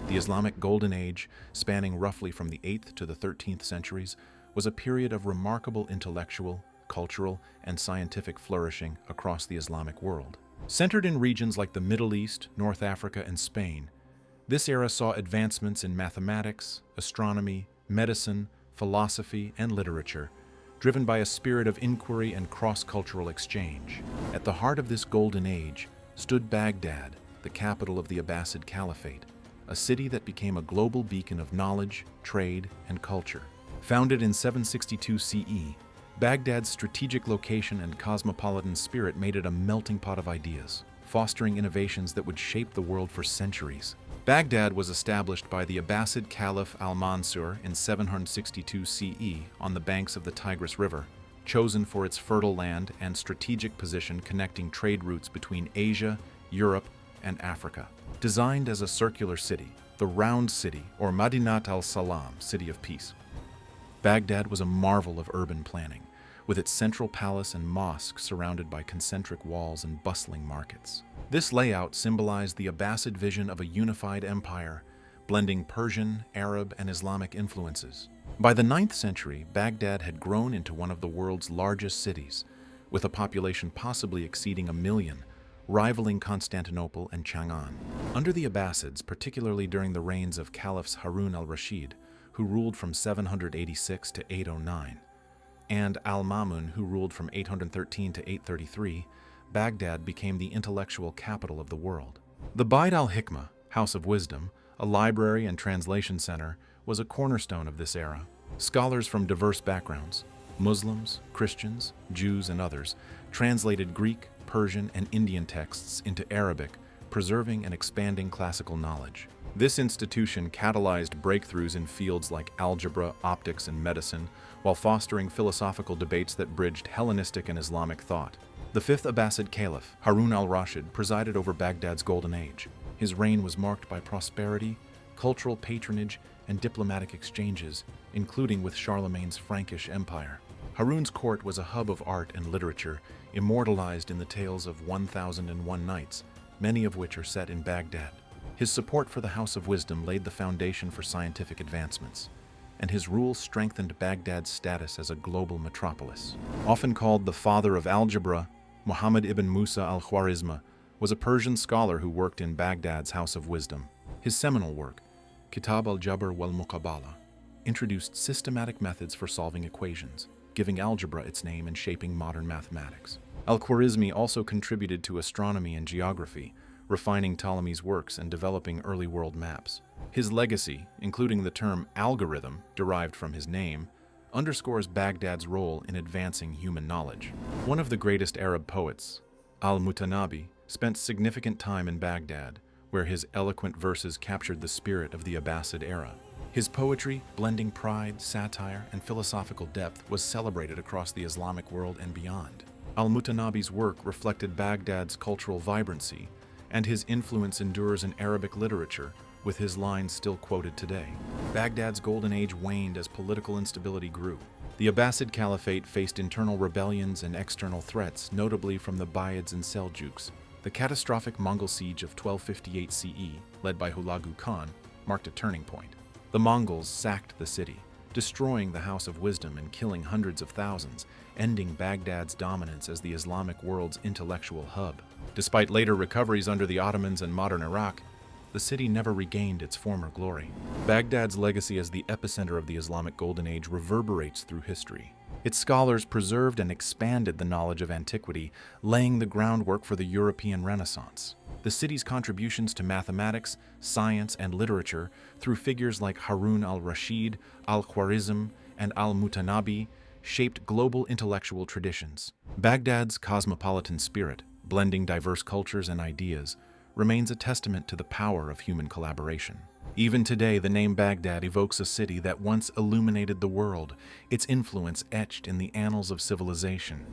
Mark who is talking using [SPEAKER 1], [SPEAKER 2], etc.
[SPEAKER 1] The Islamic Golden Age, spanning roughly from the 8th to the 13th centuries, was a period of remarkable intellectual, cultural, and scientific flourishing across the Islamic world. Centered in regions like the Middle East, North Africa, and Spain, this era saw advancements in mathematics, astronomy, medicine, philosophy, and literature, driven by a spirit of inquiry and cross-cultural exchange. At the heart of this golden age stood Baghdad, the capital of the Abbasid Caliphate, a city that became a global beacon of knowledge, trade, and culture. Founded in 762 CE, Baghdad's strategic location and cosmopolitan spirit made it a melting pot of ideas, fostering innovations that would shape the world for centuries. Baghdad was established by the Abbasid Caliph al-Mansur in 762 CE on the banks of the Tigris River, chosen for its fertile land and strategic position connecting trade routes between Asia, Europe, and Africa. Designed as a circular city, the Round City, or Madinat al-Salam, City of Peace, Baghdad was a marvel of urban planning, with its central palace and mosque surrounded by concentric walls and bustling markets. This layout symbolized the Abbasid vision of a unified empire, blending Persian, Arab, and Islamic influences. By the 9th century, Baghdad had grown into one of the world's largest cities, with a population possibly exceeding 1 million, rivaling Constantinople and Chang'an. Under the Abbasids, particularly during the reigns of Caliphs Harun al-Rashid, who ruled from 786 to 809, and al-Ma'mun, who ruled from 813 to 833, Baghdad became the intellectual capital of the world. The Beit al-Hikmah, House of Wisdom, a library and translation center, was a cornerstone of this era. Scholars from diverse backgrounds, Muslims, Christians, Jews, and others, translated Greek, Persian, and Indian texts into Arabic, preserving and expanding classical knowledge. This institution catalyzed breakthroughs in fields like algebra, optics, and medicine, while fostering philosophical debates that bridged Hellenistic and Islamic thought. The 5th Abbasid Caliph, Harun al-Rashid, presided over Baghdad's golden age. His reign was marked by prosperity, cultural patronage, and diplomatic exchanges, including with Charlemagne's Frankish Empire. Harun's court was a hub of art and literature, immortalized in the tales of 1001 Nights, many of which are set in Baghdad. His support for the House of Wisdom laid the foundation for scientific advancements, and his rule strengthened Baghdad's status as a global metropolis. Often called the father of algebra, Muhammad ibn Musa al-Khwarizmi was a Persian scholar who worked in Baghdad's House of Wisdom. His seminal work, Kitab al-Jabr wal-Muqabala, introduced systematic methods for solving equations, giving algebra its name and shaping modern mathematics. Al-Khwarizmi also contributed to astronomy and geography, refining Ptolemy's works and developing early world maps. His legacy, including the term algorithm derived from his name, underscores Baghdad's role in advancing human knowledge. One of the greatest Arab poets, al-Mutanabi, spent significant time in Baghdad, where his eloquent verses captured the spirit of the Abbasid era. His poetry, blending pride, satire, and philosophical depth, was celebrated across the Islamic world and beyond. Al-Mutanabi's work reflected Baghdad's cultural vibrancy, and his influence endures in Arabic literature, with his lines still quoted today. Baghdad's golden age waned as political instability grew. The Abbasid Caliphate faced internal rebellions and external threats, notably from the Buyids and Seljuks. The catastrophic Mongol siege of 1258 CE, led by Hulagu Khan, marked a turning point. The Mongols sacked the city, destroying the House of Wisdom and killing hundreds of thousands, ending Baghdad's dominance as the Islamic world's intellectual hub. Despite later recoveries under the Ottomans and modern Iraq, the city never regained its former glory. Baghdad's legacy as the epicenter of the Islamic Golden Age reverberates through history. Its scholars preserved and expanded the knowledge of antiquity, laying the groundwork for the European Renaissance. The city's contributions to mathematics, science, and literature, through figures like Harun al-Rashid, al-Khwarizm, and al-Mutanabi, shaped global intellectual traditions. Baghdad's cosmopolitan spirit, blending diverse cultures and ideas, remains a testament to the power of human collaboration. Even today, the name Baghdad evokes a city that once illuminated the world, its influence etched in the annals of civilization.